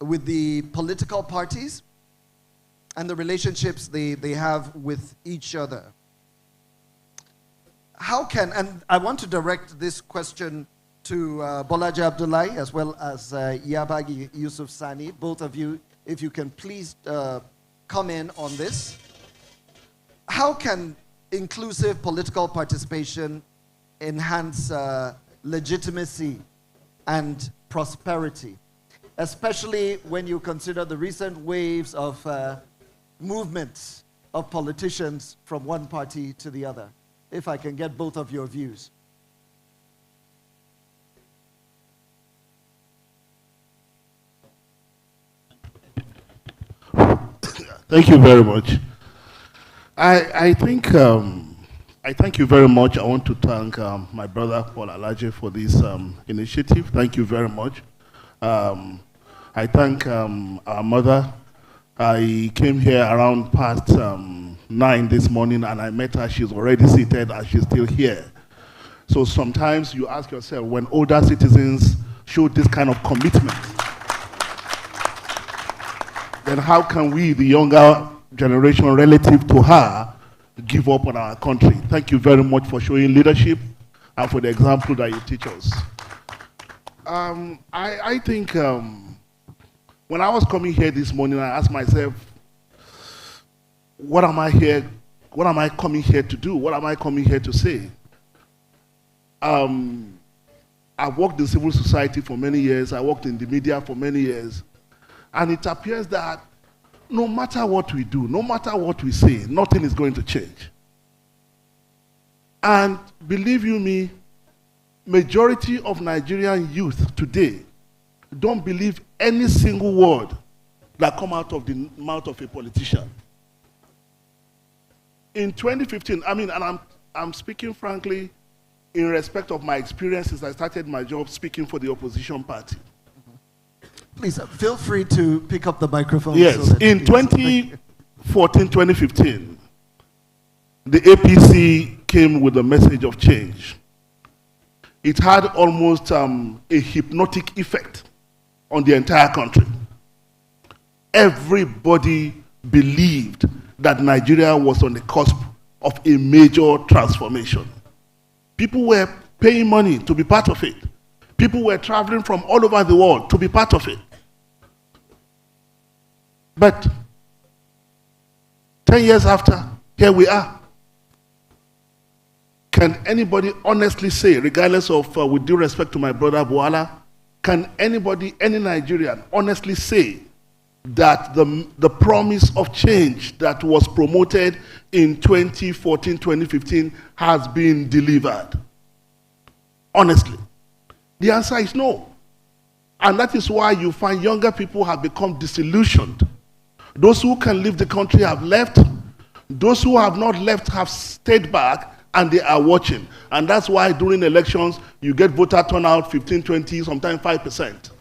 with the political parties and the relationships they have with each other. How can, and I want to direct this question to Bolaji Abdullahi as well as Yabagi Yusuf Sani, both of you, if you can please come in on this. How can inclusive political participation enhance legitimacy and prosperity, especially when you consider the recent waves of movements of politicians from one party to the other? If I can get both of your views. Thank you very much. I thank you very much. I want to thank my brother Paul Alaje for this initiative. Thank you very much. I thank our mother. I came here around past 9 this morning and I met her. She's already seated and she's still here. So sometimes you ask yourself, when older citizens show this kind of commitment, then how can we, the younger generation relative to her, give up on our country? Thank you very much for showing leadership and for the example that you teach us. I think when I was coming here this morning, I asked myself, what am I coming here to do? What am I coming here to say? I've worked in civil society for many years. I worked in the media for many years. And it appears that no matter what we do, no matter what we say, nothing is going to change. And believe you me, majority of Nigerian youth today don't believe any single word that come out of the mouth of a politician. In 2015, and I'm speaking frankly in respect of my experiences. I started my job speaking for the opposition party. Please feel free to pick up the microphone. Yes, so in 2014, 2015, the APC came with a message of change. It had almost a hypnotic effect on the entire country. Everybody believed that Nigeria was on the cusp of a major transformation. People were paying money to be part of it. People were traveling from all over the world to be part of it. But 10 years after, here we are. Can anybody honestly say, regardless of, with due respect to my brother Buala, can anybody, any Nigerian, honestly say that the promise of change that was promoted in 2014, 2015 has been delivered? Honestly. The answer is no. And that is why you find younger people have become disillusioned. Those who can leave the country have left. Those who have not left have stayed back and they are watching. And that's why during elections, you get voter turnout 15, 20, sometimes 5%.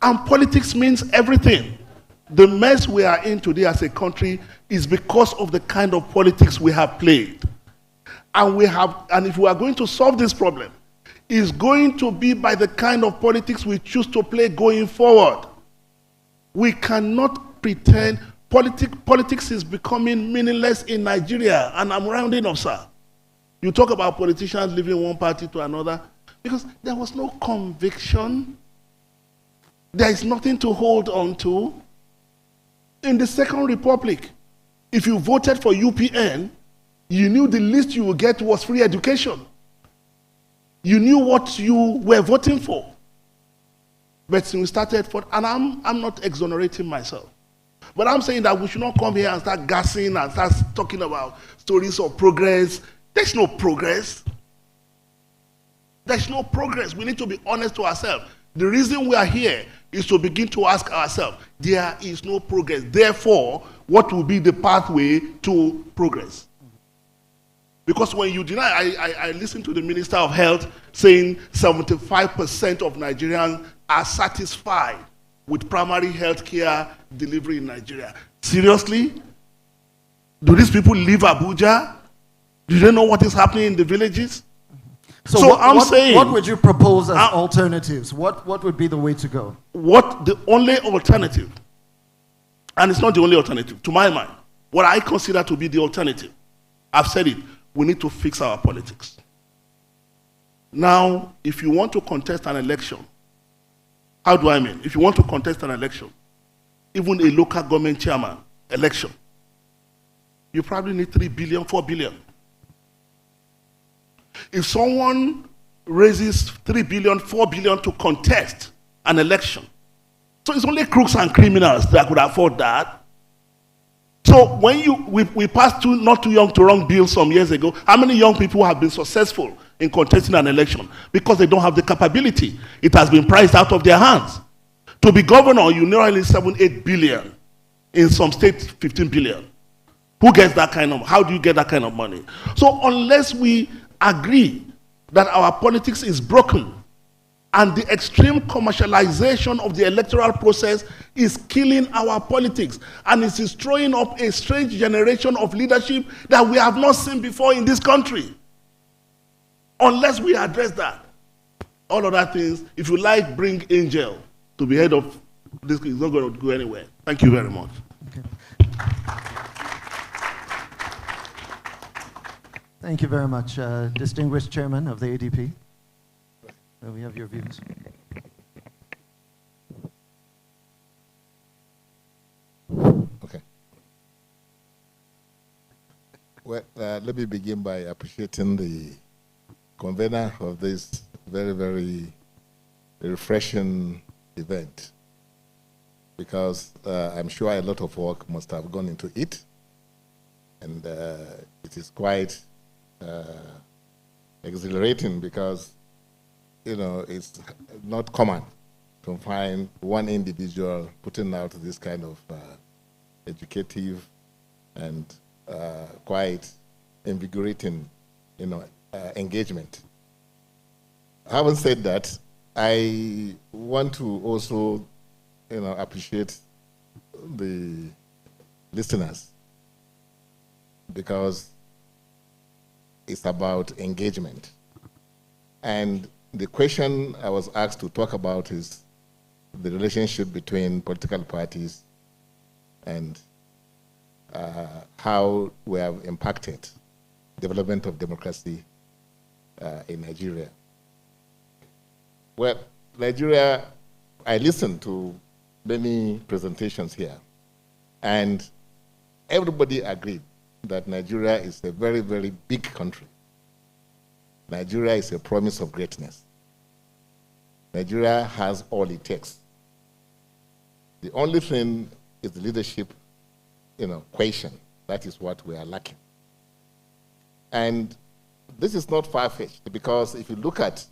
And politics means everything. The mess we are in today as a country is because of the kind of politics we have played. And if we are going to solve this problem, it's going to be by the kind of politics we choose to play going forward. We cannot pretend politics is becoming meaningless in Nigeria, and I'm rounding up, sir. You talk about politicians leaving one party to another because there was no conviction. There is nothing to hold on to. In the Second Republic, if you voted for UPN, you knew the least you would get was free education. You knew what you were voting for. But since we started for, and I'm not exonerating myself, but I'm saying that we should not come here and start gassing and start talking about stories of progress. There's no progress. There's no progress. We need to be honest to ourselves. The reason we are here is to begin to ask ourselves, there is no progress. Therefore, what will be the pathway to progress? Because when you deny, I listened to the Minister of Health saying 75% of Nigerians are satisfied with primary health care delivery in Nigeria. Seriously? Do these people leave Abuja? Do they know what is happening in the villages? So I'm saying, what would you propose as alternatives? What would be the way to go? What the only alternative, and it's not the only alternative, to my mind, what I consider to be the alternative, I've said it, we need to fix our politics. Now, if you want to contest an election, how do I mean? If you want to contest an election, even a local government chairman election, you probably need 3 billion, 4 billion. If someone raises 3 billion, 4 billion to contest an election, so it's only crooks and criminals that could afford that. So when we passed not too young to wrong bill some years ago, how many young people have been successful in contesting an election? Because they don't have the capability. It has been priced out of their hands. To be governor, you nearly 7-8 billion. In some states, 15 billion. Who gets that kind of, how do you get that kind of money? So unless we agree that our politics is broken and the extreme commercialization of the electoral process is killing our politics and it is throwing up a strange generation of leadership that we have not seen before in this country. Unless we address that, all other things, if you like, bring Angel to be head of this, it's not going to go anywhere. Thank you very much. Okay. Thank you very much, distinguished chairman of the ADP. We have your views. Okay. Well, let me begin by appreciating the convener of this very, very refreshing event, because I'm sure a lot of work must have gone into it, and it is quite exhilarating because, you know, it's not common to find one individual putting out this kind of educative and quite invigorating, you know, engagement. Having said that, I want to also, you know, appreciate the listeners, because it's about engagement. And the question I was asked to talk about is the relationship between political parties and how we have impacted development of democracy in Nigeria. Well, Nigeria, I listened to many presentations here, and everybody agreed that Nigeria is a very, very big country. Nigeria is a promise of greatness. Nigeria has all it takes. The only thing is the leadership, you know, question. That is what we are lacking. And this is not far-fetched, because if you look at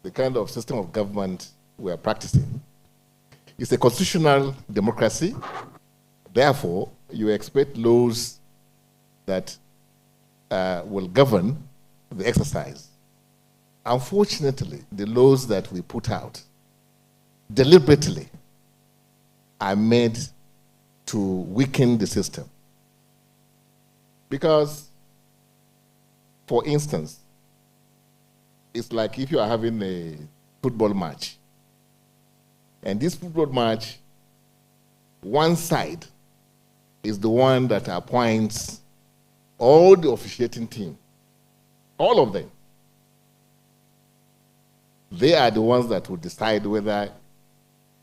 the kind of system of government we are practicing, it's a constitutional democracy. Therefore, you expect laws that will govern the exercise. Unfortunately, the laws that we put out deliberately are made to weaken the system. Because, for instance, it's like if you are having a football match, and this football match, one side is the one that appoints all the officiating team, all of them. They are the ones that will decide whether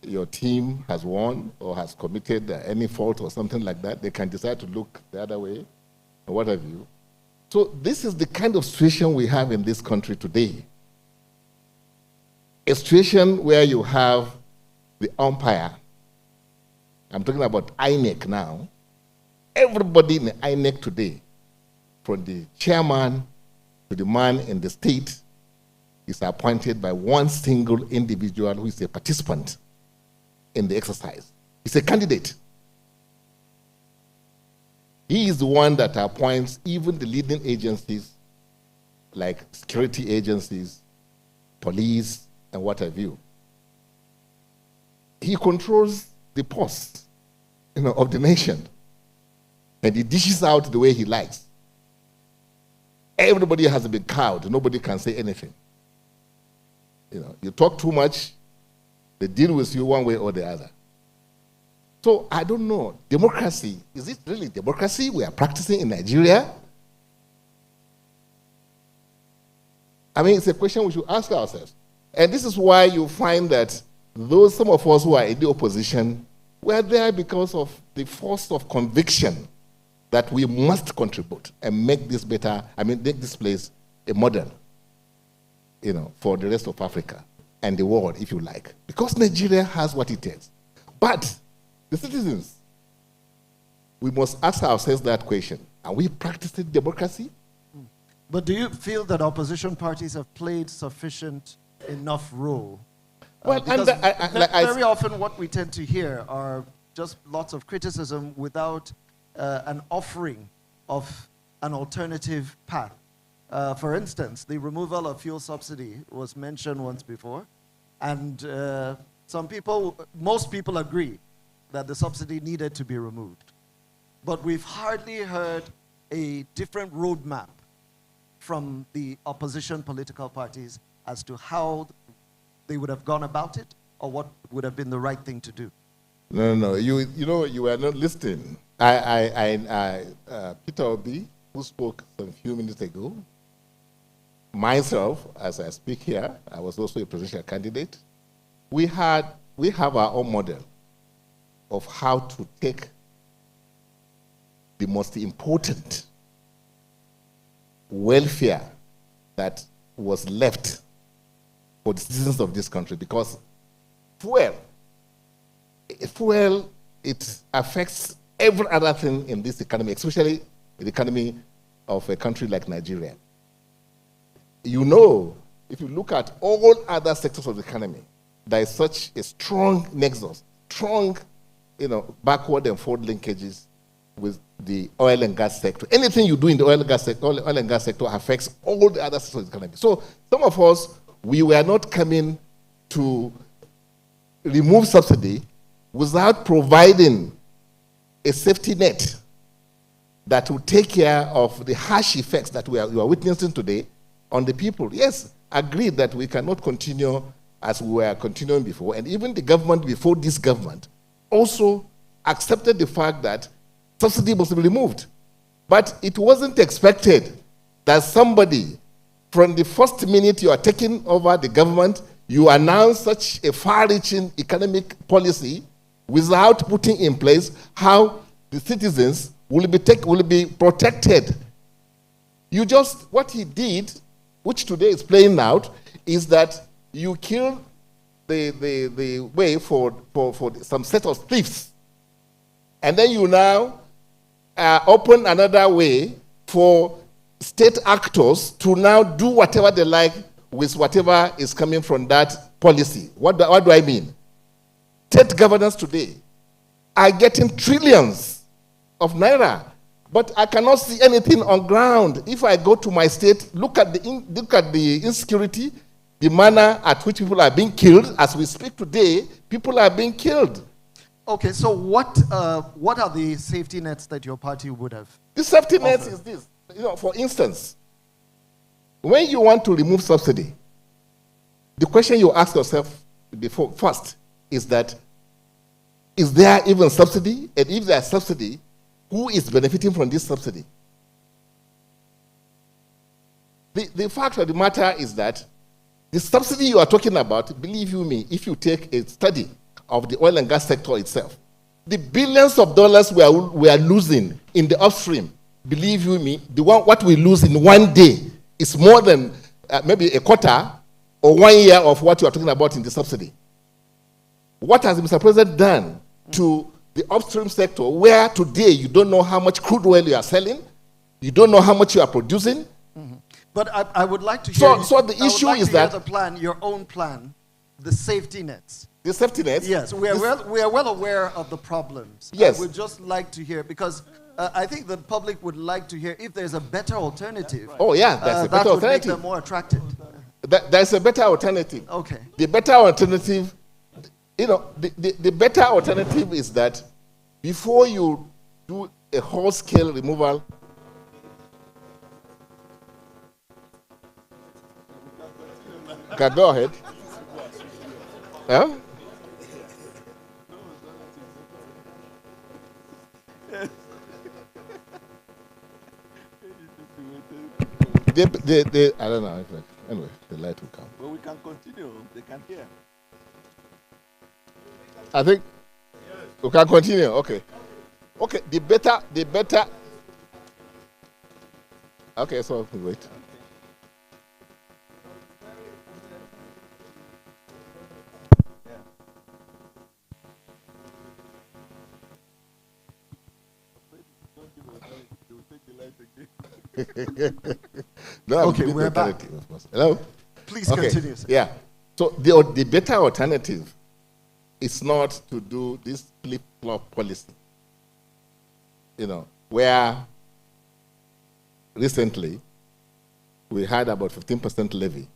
your team has won or has committed any fault or something like that. They can decide to look the other way or what have you. So this is the kind of situation we have in this country today. A situation where you have the umpire. I'm talking about INEC now. Everybody in the INEC today, from the chairman to the man in the state, is appointed by one single individual who is a participant in the exercise. He's a candidate. He is the one that appoints even the leading agencies like security agencies, police, and what have you. He controls the pulse, you know, of the nation, and he dishes out the way he likes. everybody has been cowed. Nobody can say anything. You talk too much, they deal with you one way or the other. So I don't know. Democracy, is it really democracy we are practicing in Nigeria? I mean, it's a question we should ask ourselves. And this is why you find that some of us who are in the opposition were there because of the force of conviction that we must contribute and make this better, make this place a model, for the rest of Africa and the world, if you like. Because Nigeria has what it takes. But the citizens, we must ask ourselves that question. Are we practicing democracy? But do you feel that opposition parties have played sufficient enough role? Well, because very often what we tend to hear are just lots of criticism without an offering of an alternative path. For instance, the removal of fuel subsidy was mentioned once before, and most people agree that the subsidy needed to be removed. But we've hardly heard a different roadmap from the opposition political parties as to how they would have gone about it or what would have been the right thing to do. No. You were not listening. Peter Obi, who spoke some few minutes ago, myself, as I speak here, I was also a presidential candidate. We have our own model of how to take the most important welfare that was left for the citizens of this country, because fuel, it affects every other thing in this economy, especially the economy of a country like Nigeria. If you look at all other sectors of the economy, there is such a strong nexus, backward and forward linkages with the oil and gas sector. Anything you do in the oil and gas sector affects all the other sectors of the economy. So some of us, we were not coming to remove subsidy without providing a safety net that will take care of the harsh effects that we are witnessing today on the people. Yes, agreed that we cannot continue as we were continuing before, and even the government before this government also accepted the fact that subsidy must be removed. But it wasn't expected that somebody, from the first minute you are taking over the government, you announce such a far-reaching economic policy without putting in place how the citizens will be protected. What he did, which today is playing out, is that you kill the way for some set of thieves. And then you now open another way for state actors to now do whatever they like with whatever is coming from that policy. What do I mean? State governors today are getting trillions of naira, but I cannot see anything on ground. If I go to my state, look at the insecurity, the manner at which people are being killed. As we speak today, people are being killed. Okay, so what are the safety nets that your party would have? The safety nets is this. For instance, when you want to remove subsidy, the question you ask yourself first is that, is there even subsidy? And if there is subsidy, who is benefiting from this subsidy? The fact of the matter is that the subsidy you are talking about, believe you me, if you take a study of the oil and gas sector itself, the billions of dollars we are losing in the upstream, believe you me, what we lose in one day is more than maybe a quarter or 1 year of what you are talking about in the subsidy. What has Mr. President done to the upstream sector, where today you don't know how much crude oil you are selling, you don't know how much you are producing? Mm-hmm. But I would like to hear. So the issue is that the plan, your own plan, the safety nets. The safety nets. Yes, we are well aware of the problems. Yes, I would just like to hear, because I think the public would like to hear if there's a better alternative. Oh yeah, there's a better alternative. That would make them more attractive. There's a better alternative. Okay. The better alternative, the better alternative is that before you do a whole-scale removal Okay, go ahead. Huh? I don't know. Anyway, the light will come. Well, we can continue. They can hear. I think we can continue. Okay. Okay, the better. Okay, so wait. No, Okay, we're back. Hello? Please Okay. continue, sir. Yeah. So the better alternative is not to do this flip-flop policy. You know, where recently we had about 15% levy,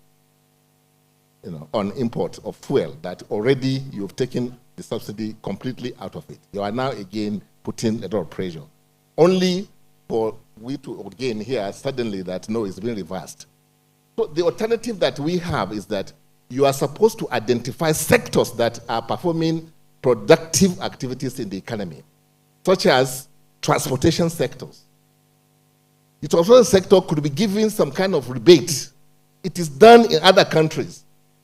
you know, on import of fuel that already you've taken the subsidy completely out of it. You are now again putting a lot of pressure. Only for we to again hear suddenly that no, it's been reversed. So the alternative that we have is that you are supposed to identify sectors that are performing productive activities in the economy, such as transportation sectors. The transportation sector could be given some kind of rebate. It is done in other countries.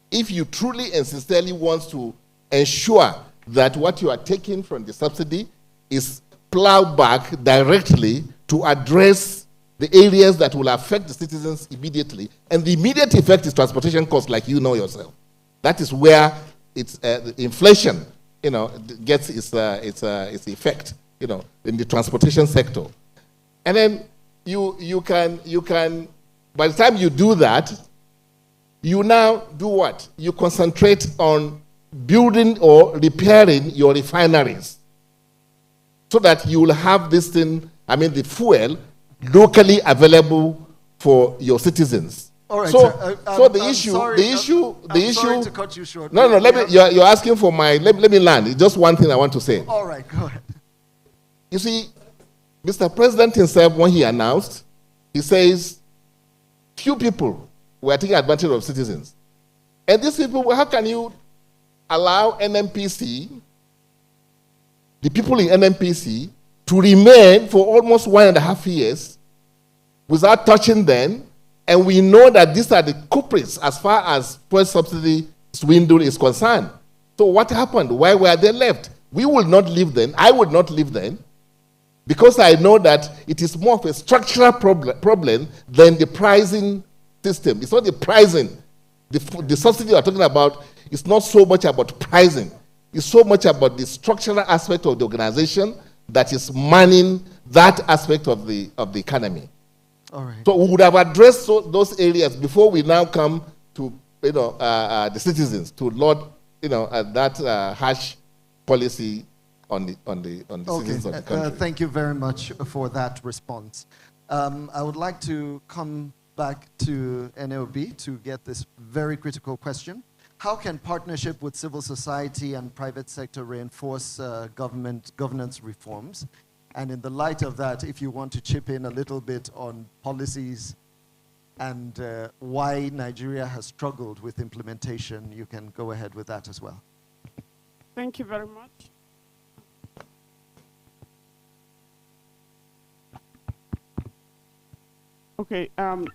If you truly and sincerely want to ensure that what you are taking from the subsidy is plowed back directly to address the areas that will affect the citizens immediately, and the immediate effect is transportation costs, like you know yourself. That is where it's inflation, you know, gets its effect, you know, in the transportation sector. And then you can, by the time you do that, you now do what? You concentrate on building or repairing your refineries so that you will have this thing, I mean the fuel, locally available for your citizens. All right, so, sir. So the I'm issue, sorry, the issue, sorry to cut you short. No, you're asking for my, let me land. It's just one thing I want to say. All right, go ahead. You see, Mr. President himself, when he announced, he says, few people were taking advantage of citizens. And these people, how can you allow NMPC, the people in NMPC, to remain for almost 1.5 years without touching them? And we know that these are the culprits as far as fuel subsidy swindle is concerned. So what happened? Why were they left? We will not leave them. I would not leave them, because I know that it is more of a structural problem than the pricing system. It's not the pricing. The subsidy we're talking about is not so much about pricing. It's so much about the structural aspect of the organization that is manning that aspect of the economy. All right. So we would have addressed those areas before we now come to the citizens to load that harsh policy on the citizens of the country. Thank you very much for that response. I would like to come back to NLB to get this very critical question. How can partnership with civil society and private sector reinforce governance reforms? And in the light of that, if you want to chip in a little bit on policies and why Nigeria has struggled with implementation, you can go ahead with that as well. Thank you very much. Okay,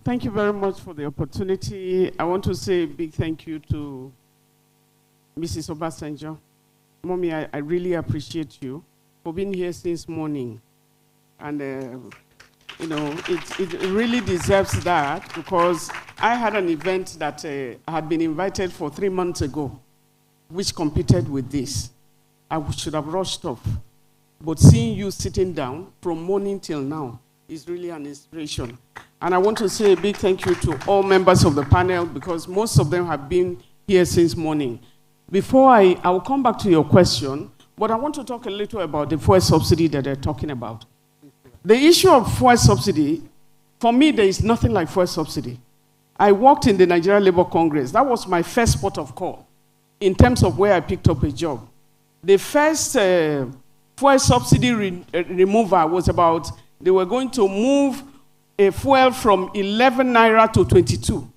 thank you very much for the opportunity. I want to say a big thank you to Mrs. Obasanjo. Mommy, I really appreciate you for being here since morning. And, it really deserves that, because I had an event that I had been invited for 3 months ago, which competed with this. I should have rushed off. But seeing you sitting down from morning till now is really an inspiration. And I want to say a big thank you to all members of the panel, because most of them have been here since morning. Before I will come back to your question, but I want to talk a little about the fuel subsidy that they're talking about. The issue of fuel subsidy, for me, there is nothing like fuel subsidy. I worked in the Nigeria Labour Congress. That was my first port of call in terms of where I picked up a job. The first fuel subsidy removal was about, they were going to move a fuel from 11 naira to 22.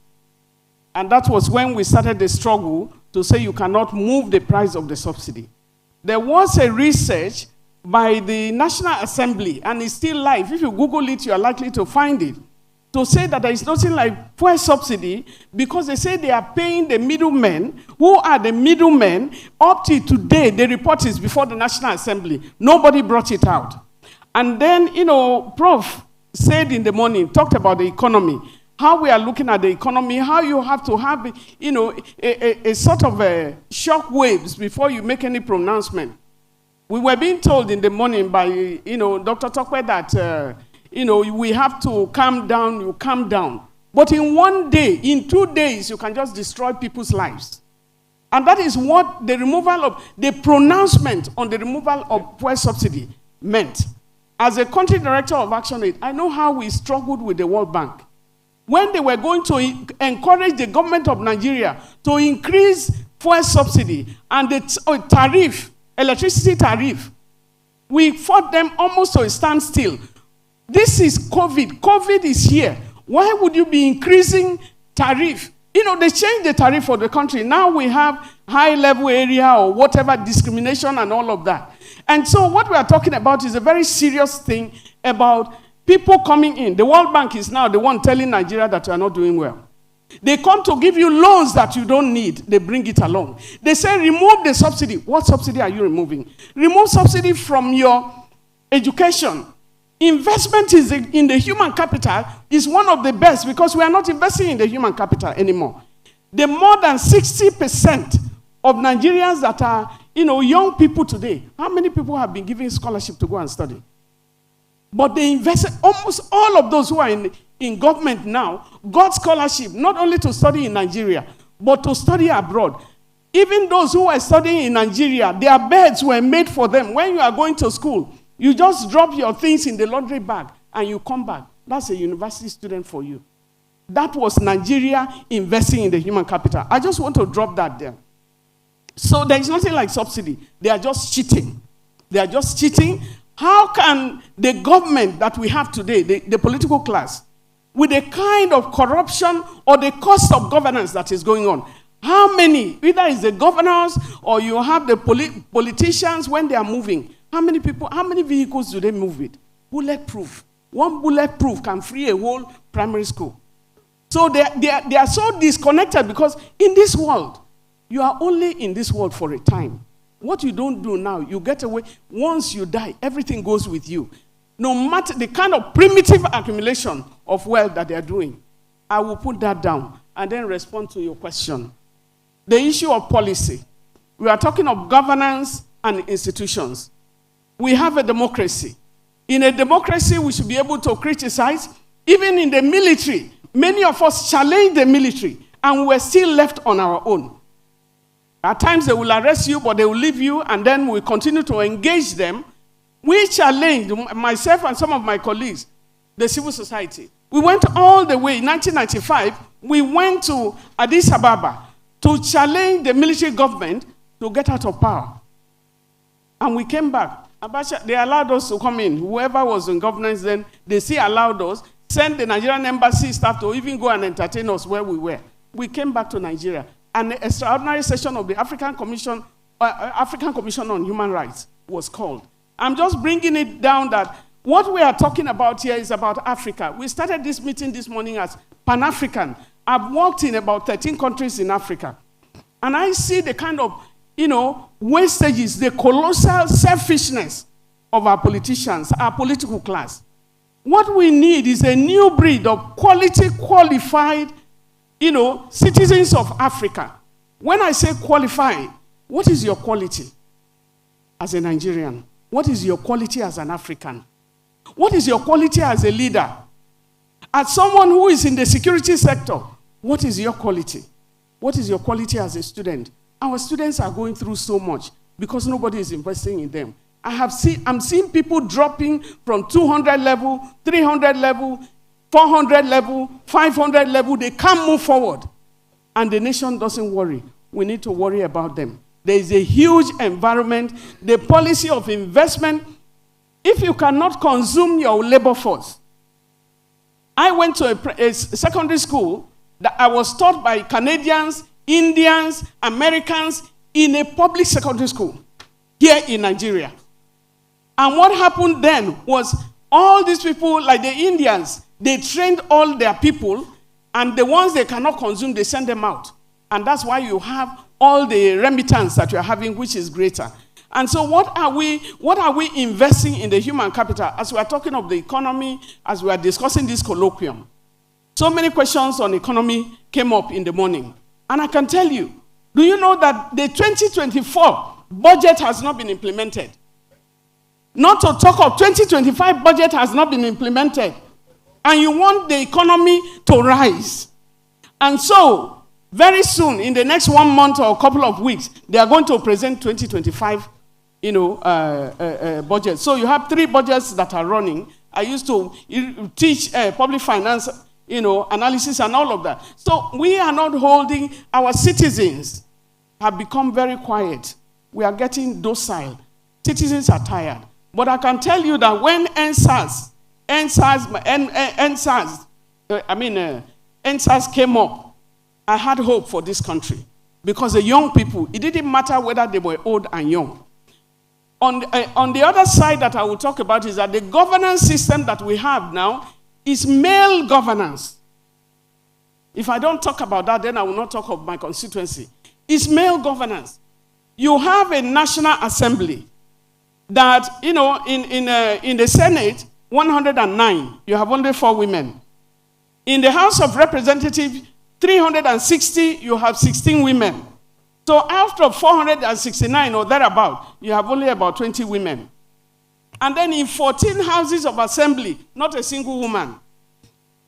And that was when we started the struggle to say you cannot move the price of the subsidy. There was a research by the National Assembly, and it's still live. If you Google it, you are likely to find it, to say that there is nothing like fuel subsidy because they say they are paying the middlemen. Who are the middlemen? Up to today, the report is before the National Assembly. Nobody brought it out. And then, Prof said in the morning, talked about the economy, how we are looking at the economy, how you have to have, a sort of shock waves before you make any pronouncement. We were being told in the morning by, Dr. Tokwe that, we have to calm down, you calm down. But in one day, in 2 days, you can just destroy people's lives. And that is what the removal of, the pronouncement on the removal of fuel subsidy meant. As a country director of ActionAid, I know how we struggled with the World Bank. When they were going to encourage the government of Nigeria to increase fuel subsidy and the tariff, electricity tariff, we fought them almost to a standstill. This is COVID. COVID is here. Why would you be increasing tariff? They changed the tariff for the country. Now we have high-level area or whatever, discrimination and all of that. And so what we are talking about is a very serious thing about people coming in. The World Bank is now the one telling Nigeria that you are not doing well. They come to give you loans that you don't need. They bring it along. They say, remove the subsidy. What subsidy are you removing? Remove subsidy from your education. Investment in the human capital is one of the best because we are not investing in the human capital anymore. The more than 60% of Nigerians that are, young people today, how many people have been given scholarship to go and study? But they invested, almost all of those who are in government now got scholarship, not only to study in Nigeria, but to study abroad. Even those who are studying in Nigeria, their beds were made for them. When you are going to school, you just drop your things in the laundry bag and you come back. That's a university student for you. That was Nigeria investing in the human capital. I just want to drop that there. So there is nothing like subsidy. They are just cheating. They are just cheating. How can the government that we have today, the political class, with the kind of corruption or the cost of governance that is going on, how many, either it's the governors or you have the politicians when they are moving, how many people, how many vehicles do they move with? Bulletproof. One bulletproof can free a whole primary school. So they are so disconnected because in this world, you are only in this world for a time. What you don't do now, you get away. Once you die, everything goes with you. No matter the kind of primitive accumulation of wealth that they are doing. I will put that down and then respond to your question. The issue of policy. We are talking of governance and institutions. We have a democracy. In a democracy, we should be able to criticize. Even in the military, many of us challenge the military, and we're still left on our own. At times, they will arrest you, but they will leave you, and then we continue to engage them. We challenged, myself and some of my colleagues, the civil society. We went all the way. In 1995, we went to Addis Ababa to challenge the military government to get out of power. And we came back. Abacha, they allowed us to come in. Whoever was in governance then, they still allowed us, sent the Nigerian embassy staff to even go and entertain us where we were. We came back to Nigeria. An extraordinary session of the African Commission on Human Rights was called. I'm just bringing it down that what we are talking about here is about Africa. We started this meeting this morning as Pan-African. I've worked in about 13 countries in Africa. And I see the kind of, wastages, the colossal selfishness of our politicians, our political class. What we need is a new breed of quality, qualified, citizens of Africa. When I say qualified, what is your quality as a Nigerian? What is your quality as an African? What is your quality as a leader? As someone who is in the security sector, what is your quality? What is your quality as a student? Our students are going through so much because nobody is investing in them. I'm seeing people dropping from 200 level, 300 level, 400 level, 500 level. They can't move forward. And the nation doesn't worry. We need to worry about them. There is a huge environment. The policy of investment, if you cannot consume your labor force. I went to a secondary school that I was taught by Canadians, Indians, Americans in a public secondary school here in Nigeria. And what happened then was all these people, like the Indians, they trained all their people, and the ones they cannot consume, they send them out. And that's why you have all the remittance that you're having, which is greater. And so what are we investing in the human capital? As we are talking of the economy, as we are discussing this colloquium, so many questions on economy came up in the morning. And I can tell you, do you know that the 2024 budget has not been implemented? Not to talk of 2025 budget has not been implemented. And you want the economy to rise. And so, very soon, in the next 1 month or a couple of weeks, they are going to present 2025, budget. So you have 3 budgets that are running. I used to teach public finance, analysis and all of that. So we are not holding, our citizens have become very quiet. We are getting docile. Citizens are tired. But I can tell you that when NSAS came up, I had hope for this country. Because the young people, it didn't matter whether they were old and young. On the other side that I will talk about is that the governance system that we have now is male governance. If I don't talk about that, then I will not talk of my constituency. It's male governance. You have a National Assembly that, in the Senate, 109, you have only 4 women. In the House of Representatives, 360, you have 16 women. So out of 469 or thereabout, you have only about 20 women. And then in 14 houses of assembly, not a single woman.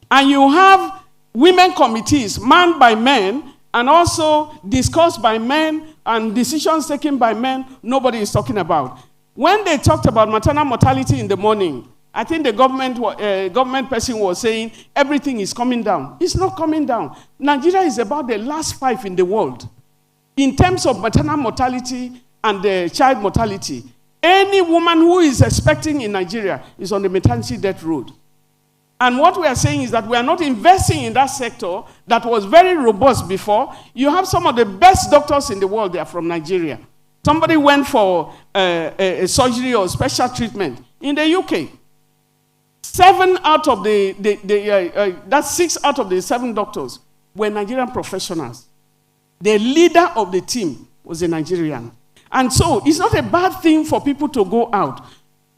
And you have women committees manned by men and also discussed by men and decisions taken by men nobody is talking about. When they talked about maternal mortality in the morning, I think the government person was saying everything is coming down. It's not coming down. Nigeria is about the last 5 in the world. In terms of maternal mortality and child mortality, any woman who is expecting in Nigeria is on the maternity death road. And what we are saying is that we are not investing in that sector that was very robust before. You have some of the best doctors in the world, they are from Nigeria. Somebody went for a surgery or special treatment in the UK. 6 out of the 7 doctors were Nigerian professionals. The leader of the team was a Nigerian. And so it's not a bad thing for people to go out.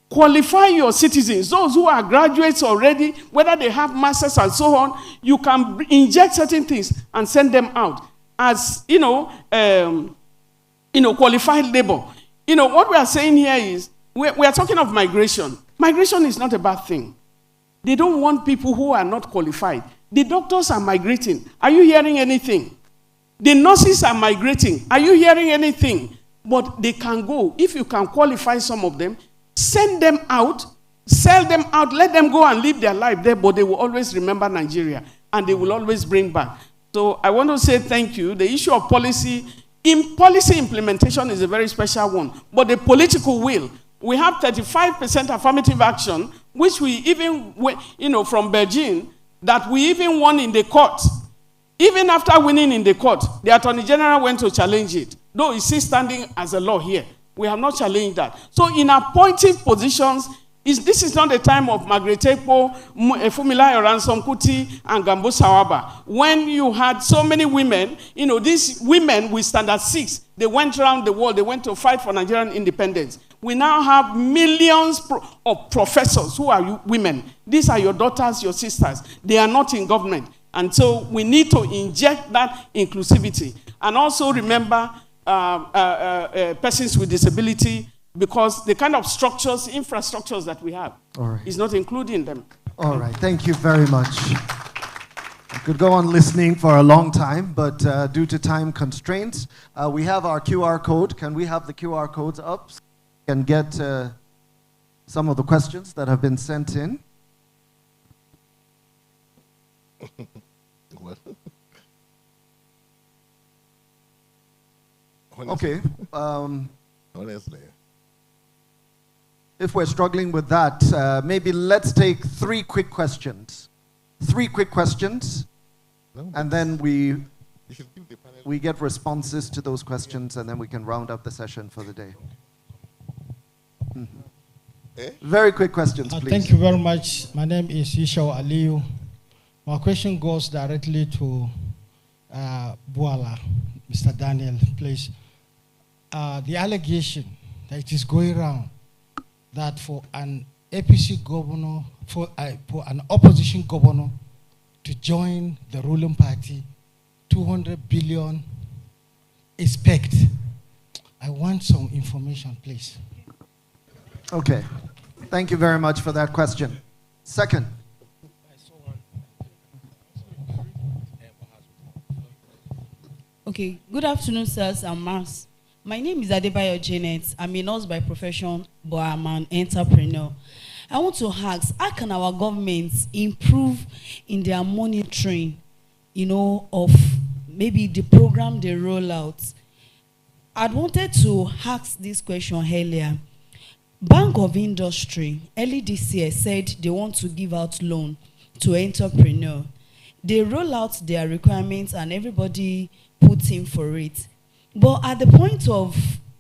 Qualify your citizens. Those who are graduates already, whether they have masters and so on, you can inject certain things and send them out as, qualified labor. What we are saying here is, we are talking of migration. Migration is not a bad thing. They don't want people who are not qualified. The doctors are migrating. Are you hearing anything? The nurses are migrating. Are you hearing anything? But they can go. If you can qualify some of them, send them out, sell them out, let them go and live their life there, but they will always remember Nigeria, and they will always bring back. So I want to say thank you. The issue of policy implementation is a very special one, but the political will. We have 35% affirmative action, which we even, from Beijing, that we even won in the court. Even after winning in the court, the Attorney General went to challenge it. Though it's still standing as a law here. We have not challenged that. So in appointive positions, this is not the time of Margaret Ekpo, Fumila Ransom Kuti, and Gambo Sawaba. When you had so many women, these women with Standard 6, they went around the world, they went to fight for Nigerian independence. We now have millions of professors who are women. These are your daughters, your sisters. They are not in government. And so we need to inject that inclusivity. And also remember persons with disability, because the kind of infrastructures that we have is not including them. All right, thank you very much. I could go on listening for a long time, but due to time constraints, we have our QR code. Can we have the QR codes up? So we can get some of the questions that have been sent in. Okay. Honestly. If we're struggling with that, maybe let's take 3 quick questions. 3 quick questions. No, And then we you should give the panel. get responses to those questions, and then we can round up the session for the day. Eh? Very quick questions, please. Thank you very much. My name is Ishao Aliyu. My question goes directly to Buala, Mr. Daniel, please. The allegation that it is going around that for an APC governor, for an opposition governor to join the ruling party, 200 billion is pegged. I want some information, please. Okay. Thank you very much for that question. Second. Okay, good afternoon, sirs and ma'ams. My name is Adebayo Janet. I'm a nurse by profession, but I'm an entrepreneur. I want to ask, how can our governments improve in their monitoring, of maybe the program they roll out? I'd wanted to ask this question earlier. Bank of Industry, early this year, said they want to give out loan to entrepreneurs. They roll out their requirements and everybody puts in for it. But at the point of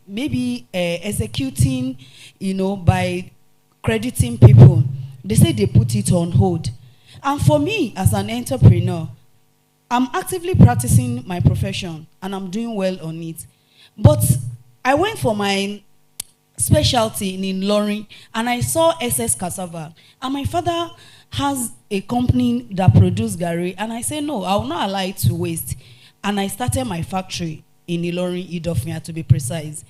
maybe executing, by crediting people, they say they put it on hold. And for me, as an entrepreneur, I'm actively practicing my profession and I'm doing well on it. But I went for my specialty in Ilorin and I saw SS cassava. And my father has a company that produces gari. And I said, no, I will not allow it to waste. And I started my factory in Ilorin, Idofia, to be precise.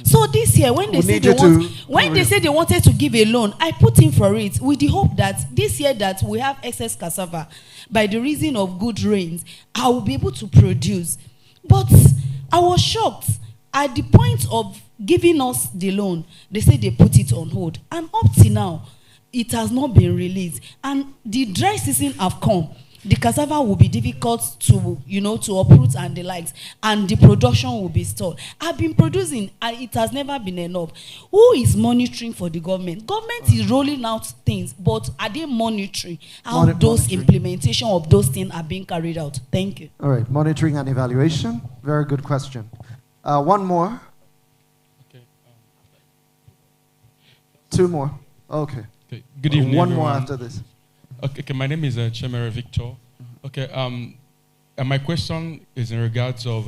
So this year, when they say they wanted to give a loan, I put in for it with the hope that this year that we have excess cassava, by the reason of good rains, I will be able to produce. But I was shocked. At the point of giving us the loan, they say they put it on hold. And up to now, it has not been released. And the dry season have come. The cassava will be difficult to, to uproot and the likes, and the production will be stalled. I've been producing, and it has never been enough. Who is monitoring for the government? Government is rolling out things, but are they monitoring how those implementation of those things are being carried out? Thank you. All right, monitoring and evaluation. Very good question. One more. Okay. Two more. Okay. Good evening, One everyone. more after this. Okay, my name is Chemere Victor. Okay, and my question is in regards of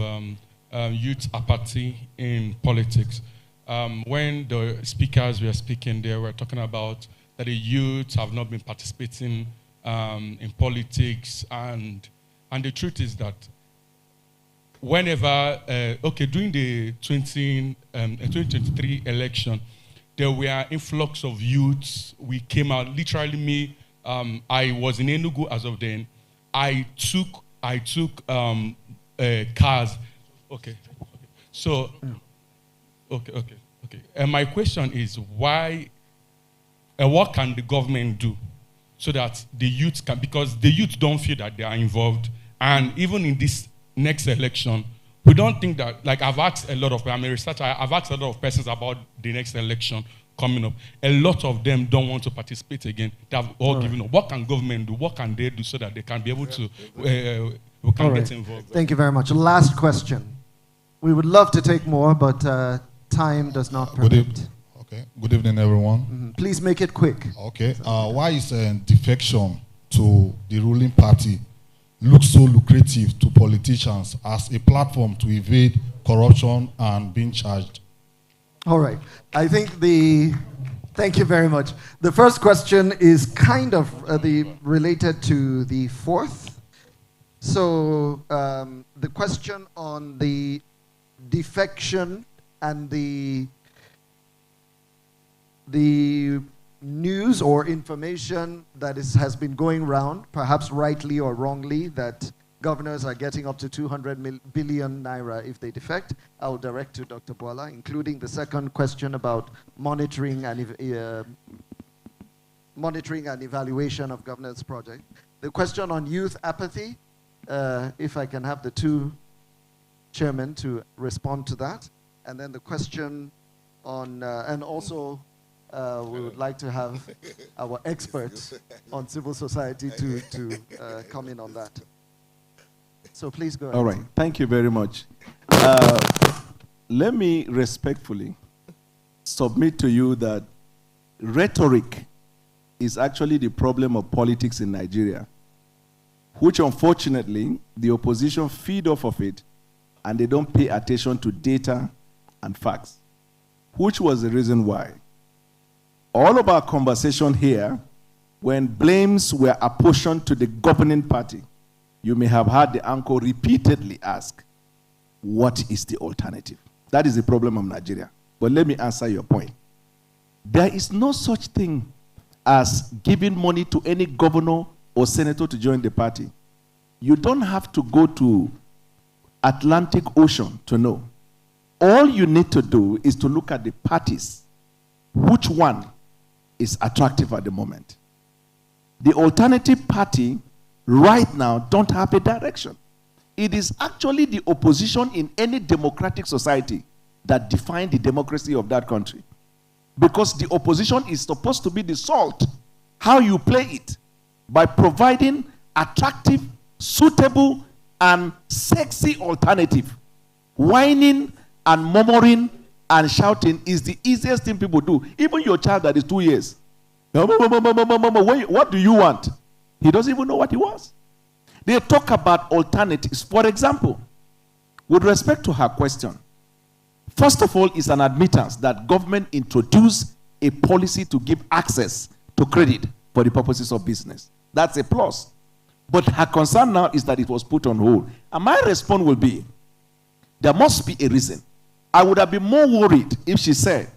youth apathy in politics. When the speakers were speaking, they were talking about that the youth have not been participating in politics, and the truth is that whenever, during the 2023 election, there were influx of youths. We came out, literally me. I was in Enugu as of then. I took cars. Okay. So, okay. And my question is, why? What can the government do so that the youth can? Because the youth don't feel that they are involved, and even in this next election, we don't think that. Like I've asked a lot of, I'm a researcher. I've asked a lot of persons about the next election coming up. A lot of them don't want to participate again. They have all given up. What can government do? What can they do so that they can be able to we can get involved? Thank you very much. Last question. We would love to take more, but time does not permit. Good evening, everyone. Please make it quick. Okay. Why is defection to the ruling party look so lucrative to politicians as a platform to evade corruption and being charged? All right. I think thank you very much. The first question is kind of related to the fourth. So the question on the defection and the news or information that has been going around, perhaps rightly or wrongly, that governors are getting up to 200 billion naira if they defect. I'll direct to Dr. Boala, including the second question about monitoring and evaluation of governance project. The question on youth apathy, if I can have the two chairmen to respond to that. And then the question on, and also we would like to have our experts on civil society to come in on that. So please go ahead. All right. Thank you very much. Let me respectfully submit to you that rhetoric is actually the problem of politics in Nigeria, which unfortunately the opposition feed off of it and they don't pay attention to data and facts, which was the reason why all of our conversation here, when blames were apportioned to the governing party, you may have heard the anchor repeatedly ask, what is the alternative? That is the problem of Nigeria. But let me answer your point. There is no such thing as giving money to any governor or senator to join the party. You don't have to go to Atlantic Ocean to know. All you need to do is to look at the parties. Which one is attractive at the moment? The alternative party right now don't have a direction. It is actually the opposition in any democratic society that define the democracy of that country. Because the opposition is supposed to be the salt. How you play it? By providing attractive, suitable, and sexy alternative. Whining and murmuring and shouting is the easiest thing people do. Even your child that is 2 years. What do you want? He doesn't even know what he wants. They talk about alternatives. For example, with respect to her question, first of all, it's an admittance that government introduced a policy to give access to credit for the purposes of business. That's a plus. But her concern now is that it was put on hold. And my response will be, there must be a reason. I would have been more worried if she said,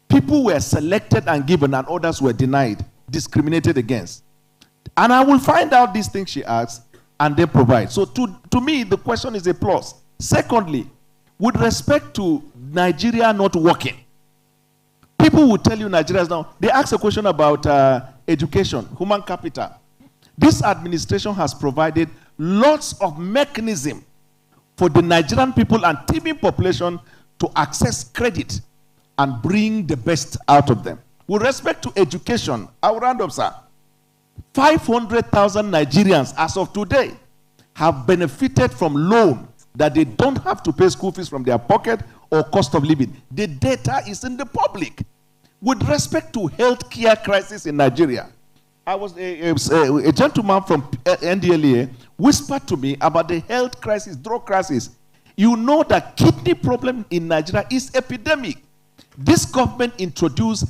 people were selected and given and others were denied, discriminated against. And I will find out these things she asks and they provide. So to me, the question is a plus. Secondly, with respect to Nigeria not working, people will tell you Nigeria is now, they ask a question about education, human capital. This administration has provided lots of mechanism for the Nigerian people and teeming population to access credit and bring the best out of them. With respect to education, I will round up, sir. 500,000 Nigerians as of today have benefited from loan that they don't have to pay school fees from their pocket or cost of living. The data is in the public. With respect to healthcare crisis in Nigeria, I was a gentleman from NDLEA whispered to me about the health crisis, drug crisis. You know that kidney problem in Nigeria is epidemic. This government introduced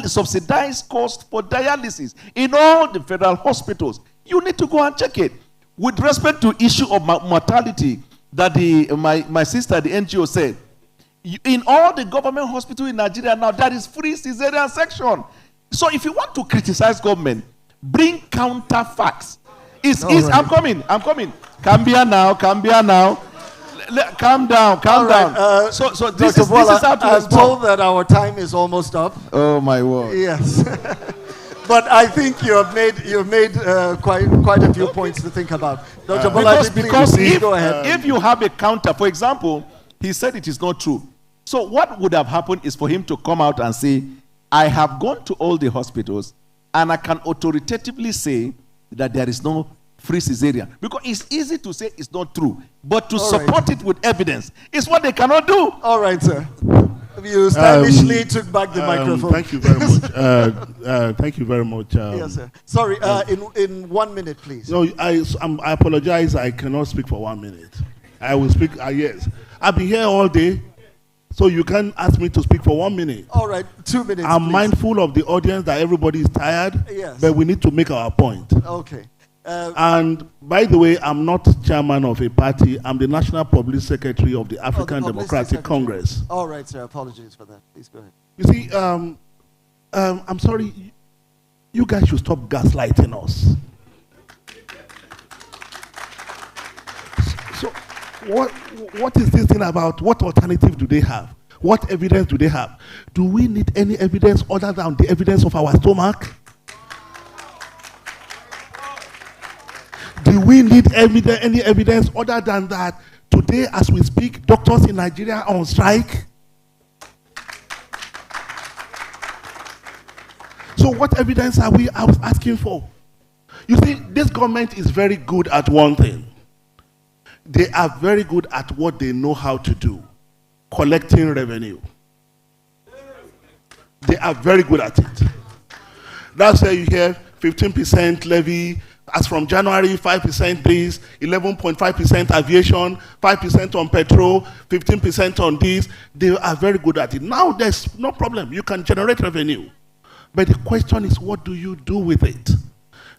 subsidized cost for dialysis in all the federal hospitals. You need to go and check it. With respect to issue of mortality that my sister, the NGO said, in all the government hospitals in Nigeria now, there is free cesarean section. So if you want to criticize government, bring counter facts. Right. I'm coming. Cambia now. Calm down. Right. So this is how to I'm told that our time is almost up. Oh my word. Yes. But I think you've made quite a few points to think about. Dr. Bolaji, please go ahead. If you have a counter, for example, he said it is not true. So what would have happened is for him to come out and say, I have gone to all the hospitals and I can authoritatively say that there is no free cesarean. Because it's easy to say it's not true, but to support it with evidence is what they cannot do. All right, sir. You stylishly took back the microphone. Thank you very much. Thank you very much. Yes, sir. Sorry, in 1 minute, please. No, I apologize. I cannot speak for 1 minute. I will speak, yes. I've been here all day, so you can't ask me to speak for 1 minute. All right, 2 minutes, I'm please. mindful of the audience that everybody is tired, yes, but we need to make our point. Okay. And by the way, I'm not chairman of a party. I'm the National Public Secretary of the African Democratic Congress. All right, sir. Apologies for that. Please go ahead. You see, I'm sorry. You guys should stop gaslighting us. So what is this thing about? What alternative do they have? What evidence do they have? Do we need any evidence other than the evidence of our stomach? Do we need any evidence other than that today as we speak, doctors in Nigeria are on strike? So what evidence are we asking for? You see, this government is very good at one thing. They are very good at what they know how to do, collecting revenue. They are very good at it. That's why you hear 15% levy. As from January, 5% this, 11.5% aviation, 5% on petrol, 15% on this. They are very good at it. Now there's no problem. You can generate revenue. But the question is, what do you do with it?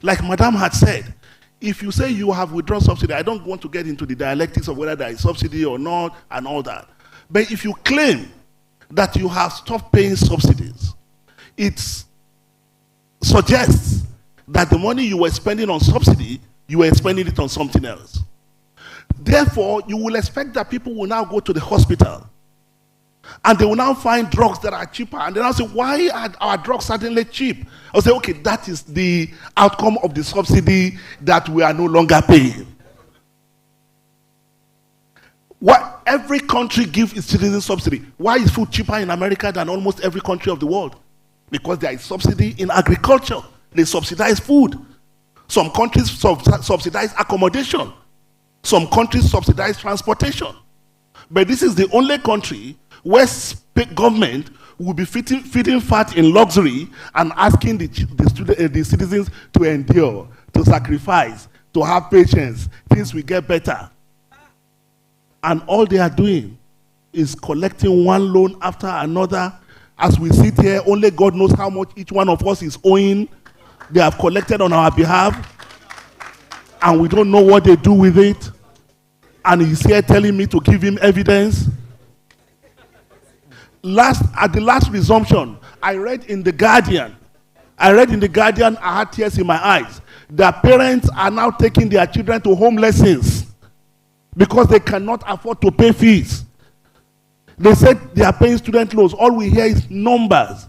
Like Madam had said, if you say you have withdrawn subsidy, I don't want to get into the dialectics of whether there is subsidy or not and all that. But if you claim that you have stopped paying subsidies, it suggests that the money you were spending on subsidy, you were spending it on something else. Therefore, you will expect that people will now go to the hospital and they will now find drugs that are cheaper. And then I'll say, why are our drugs suddenly cheap? I'll say, okay, that is the outcome of the subsidy that we are no longer paying. What every country gives its citizens subsidy. Why is food cheaper in America than almost every country of the world? Because there is subsidy in agriculture. They subsidize food. Some countries subsidize accommodation. Some countries subsidize transportation. But this is the only country where government will be feeding fat in luxury and asking the citizens to endure, to sacrifice, to have patience. Things will get better. And all they are doing is collecting one loan after another. As we sit here, only God knows how much each one of us is owing. They have collected on our behalf, and we don't know what they do with it. And he's here telling me to give him evidence. At the last resumption, I read in the Guardian, I had tears in my eyes. Their parents are now taking their children to home lessons because they cannot afford to pay fees. They said they are paying student loans. All we hear is numbers.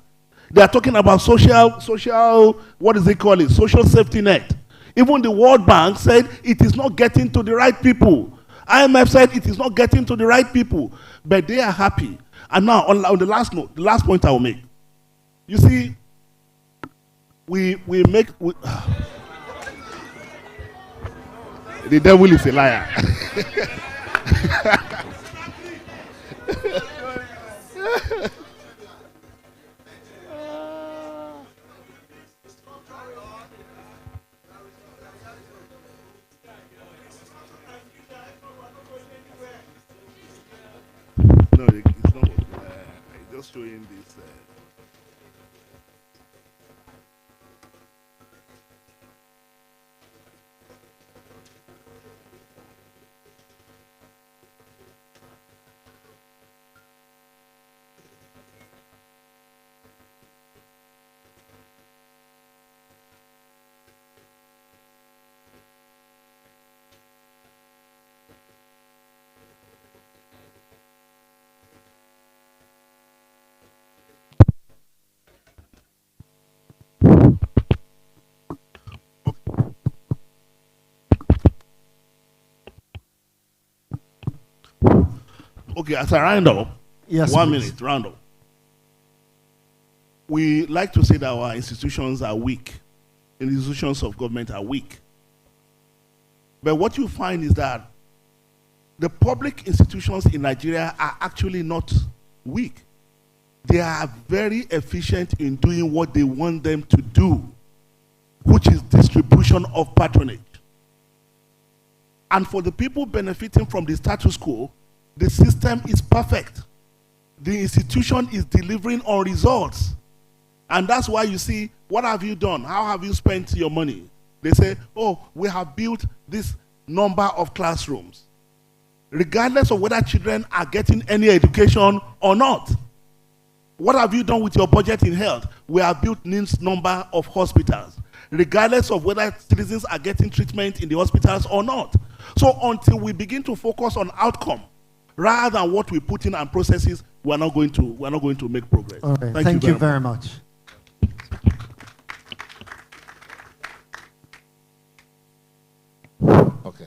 They are talking about social, what is it called? Social safety net. Even the World Bank said it is not getting to the right people. IMF said it is not getting to the right people. But they are happy. And now, on the last note, the last point I will make. You see, the devil is a liar. No, it's not. Just showing this. Okay, as a round up, yes, 1 please. minute, round up. We like to say that our institutions are weak. Institutions of government are weak. But what you find is that the public institutions in Nigeria are actually not weak. They are very efficient in doing what they want them to do, which is distribution of patronage. And for the people benefiting from the status quo, the system is perfect. The institution is delivering on results. And that's why you see, what have you done? How have you spent your money? They say, oh, we have built this number of classrooms. Regardless of whether children are getting any education or not. What have you done with your budget in health? We have built this number of hospitals. Regardless of whether citizens are getting treatment in the hospitals or not. So until we begin to focus on outcome, rather than what we put in and processes, we're not going to make progress. All right. Thank you very much. Okay.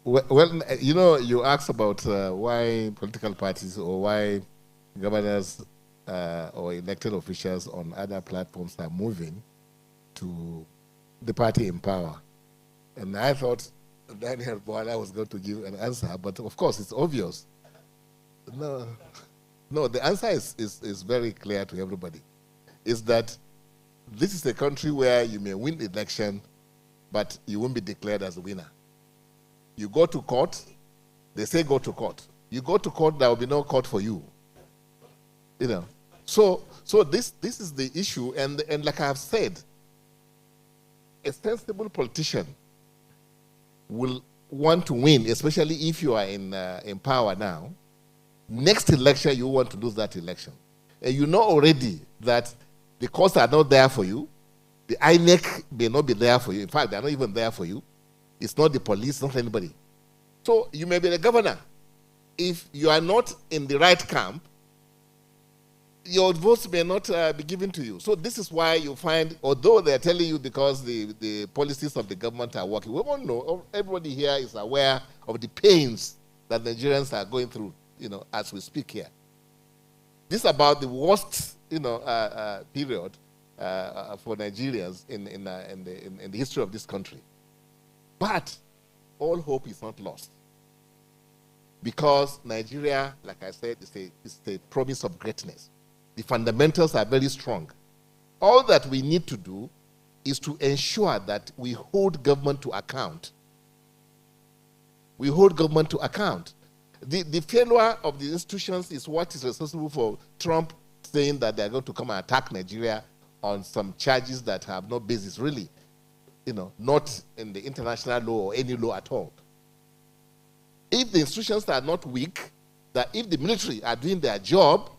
Well, you know, you asked about why political parties or why governors or elected officials on other platforms are moving to the party in power. And I thought Daniel Boala was going to give an answer, but of course it's obvious. No, the answer is very clear to everybody. Is that this is a country where you may win the election, but you won't be declared as a winner. You go to court, they say go to court. You go to court, there will be no court for you. You know. So this is the issue, and like I have said, a sensible politician will want to win, especially if you are in power now. Next election, you want to lose that election. And you know already that the courts are not there for you. The INEC may not be there for you. In fact, they are not even there for you. It's not the police, not anybody. So you may be the governor. If you are not in the right camp, your votes may not be given to you. So this is why you find, although they're telling you because the policies of the government are working, we all know, everybody here is aware of the pains that Nigerians are going through, you know, as we speak here. This is about the worst, period for Nigerians in the history of this country. But all hope is not lost. Because Nigeria, like I said, is a promise of greatness. The fundamentals are very strong. All that we need to do is to ensure that we hold government to account. We hold government to account. The failure of the institutions is what is responsible for Trump saying that they're going to come and attack Nigeria on some charges that have no basis, really, not in the international law or any law at all. If the institutions are not weak, that if the military are doing their job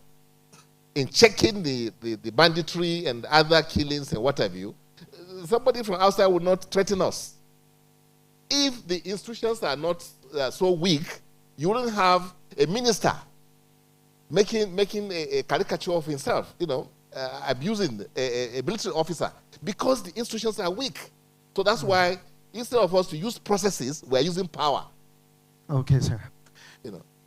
in checking the banditry and other killings and what have you, somebody from outside would not threaten us. If the institutions are not so weak, you wouldn't have a minister making a caricature of himself, abusing a military officer, because the institutions are weak. So that's why instead of us to use processes, we're using power. Okay, sir.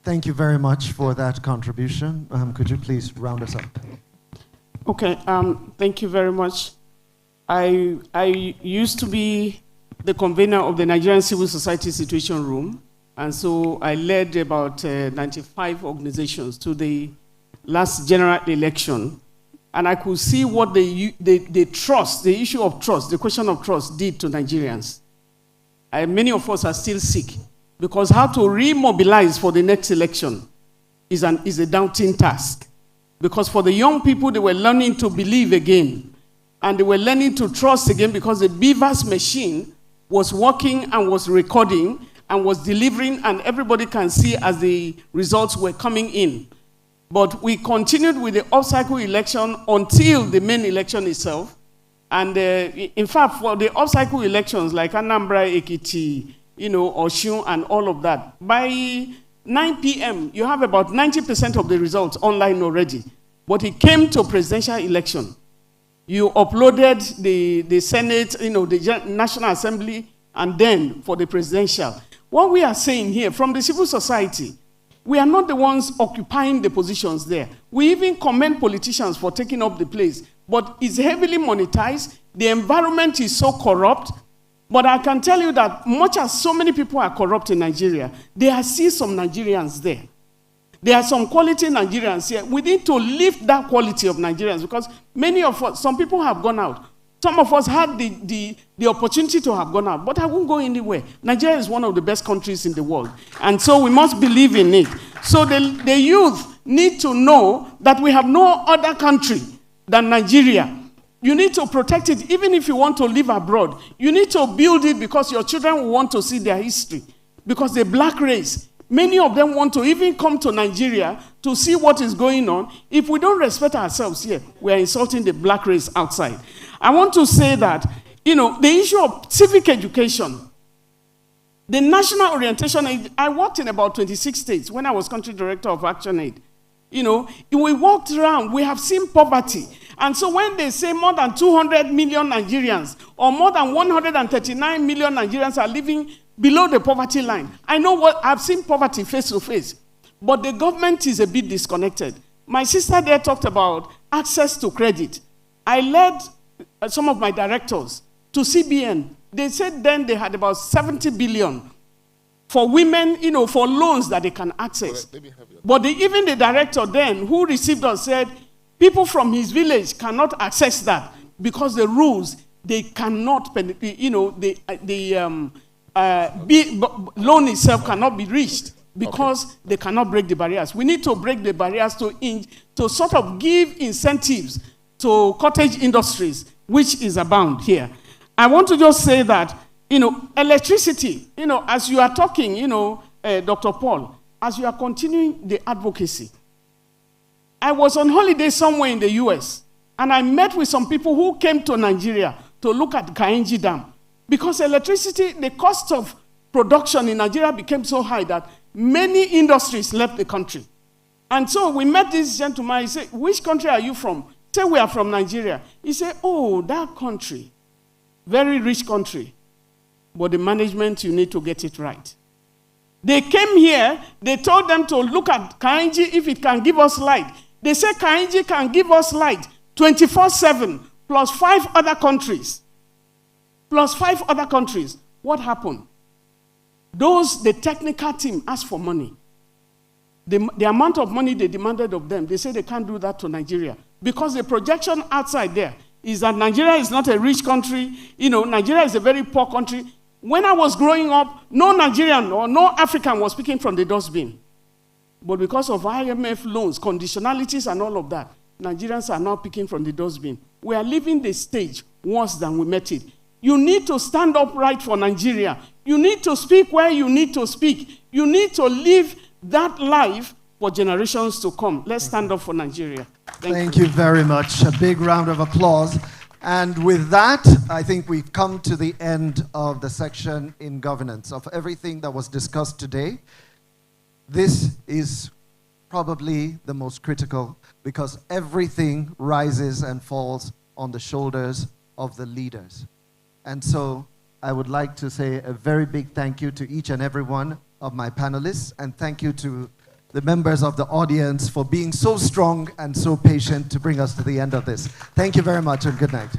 Thank you very much for that contribution. Could you please round us up? Okay, thank you very much. I used to be the convener of the Nigerian Civil Society Situation Room, and so I led about 95 organizations to the last general election, and I could see what the trust, the issue of trust, the question of trust did to Nigerians. Many of us are still sick, because how to remobilize for the next election is a daunting task. Because for the young people, they were learning to believe again, and they were learning to trust again, because the Beavers machine was working and was recording and was delivering, and everybody can see as the results were coming in. But we continued with the off-cycle election until the main election itself. And in fact, for the off-cycle elections like Anambra, Ekiti, Oshun and all of that, by 9 p.m., you have about 90% of the results online already. But it came to presidential election. You uploaded the Senate, the National Assembly, and then for the presidential. What we are saying here, from the civil society, we are not the ones occupying the positions there. We even commend politicians for taking up the place. But it's heavily monetized. The environment is so corrupt. But I can tell you that much as so many people are corrupt in Nigeria, there are still some Nigerians there. There are some quality Nigerians here. We need to lift that quality of Nigerians, because many of us, some people have gone out. Some of us had the opportunity to have gone out, but I won't go anywhere. Nigeria is one of the best countries in the world, and so we must believe in it. So the youth need to know that we have no other country than Nigeria. You need to protect it. Even if you want to live abroad, you need to build it, because your children will want to see their history. Because the black race, many of them want to even come to Nigeria to see what is going on. If we don't respect ourselves here, we are insulting the black race outside. I want to say that, the issue of civic education, the national orientation, I worked in about 26 states when I was country director of ActionAid. We walked around, we have seen poverty. And so when they say more than 200 million Nigerians or more than 139 million Nigerians are living below the poverty line, I've seen poverty face to face. But the government is a bit disconnected. My sister there talked about access to credit. I led some of my directors to CBN. They said then they had about 70 billion for women, for loans that they can access. But even the director then, who received us, said people from his village cannot access that because the rules, they cannot, loan itself cannot be reached because they cannot break the barriers. We need to break the barriers to sort of give incentives to cottage industries, which is abound here. I want to just say that, electricity, as you are talking, Dr. Paul, as you are continuing the advocacy, I was on holiday somewhere in the US, and I met with some people who came to Nigeria to look at Kainji Dam. Because electricity, the cost of production in Nigeria became so high that many industries left the country. And so we met this gentleman. He said, which country are you from? He said, we are from Nigeria. He said, oh, that country, very rich country, but the management, you need to get it right. They came here, they told them to look at Kainji if it can give us light. They said Kainji can give us light 24/7 plus 5 other countries. What happened? The technical team asked for money. The amount of money they demanded of them, they said they can't do that to Nigeria. Because the projection outside there is that Nigeria is not a rich country. Nigeria is a very poor country. When I was growing up, no Nigerian or no African was speaking from the dustbin. But because of IMF loans, conditionalities and all of that, Nigerians are now picking from the dustbin. We are leaving the stage worse than we met it. You need to stand up right for Nigeria. You need to speak where you need to speak. You need to live that life for generations to come. Let's stand up for Nigeria. Thank you very much. A big round of applause. And with that, I think we've come to the end of the section in governance. Of everything that was discussed today, this is probably the most critical because everything rises and falls on the shoulders of the leaders. And so I would like to say a very big thank you to each and every one of my panelists, and thank you to the members of the audience for being so strong and so patient to bring us to the end of this. Thank you very much and good night.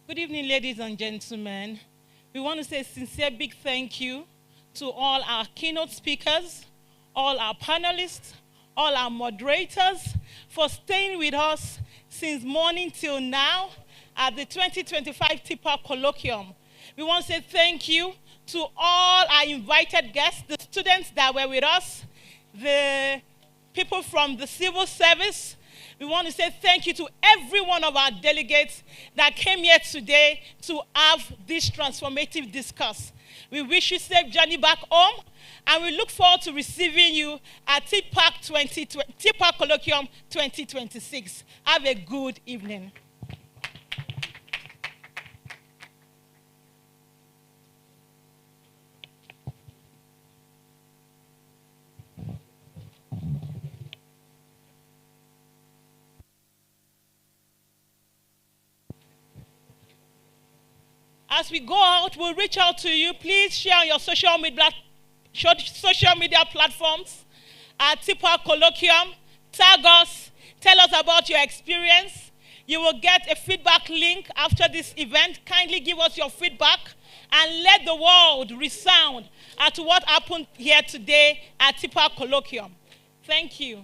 Good evening, ladies and gentlemen. We want to say a sincere big thank you to all our keynote speakers, all our panelists, all our moderators for staying with us since morning till now at the 2025 TPAColloquium. We want to say thank you to all our invited guests, the students that were with us, the people from the civil service. We want to say thank you to every one of our delegates that came here today to have this transformative discourse. We wish you safe journey back home, and we look forward to receiving you at TPAColloquium 2026. Have a good evening. As we go out, we'll reach out to you. Please share on your social media platforms at TPAColloquium. Tag us. Tell us about your experience. You will get a feedback link after this event. Kindly give us your feedback and let the world resound at what happened here today at TPAColloquium. Thank you.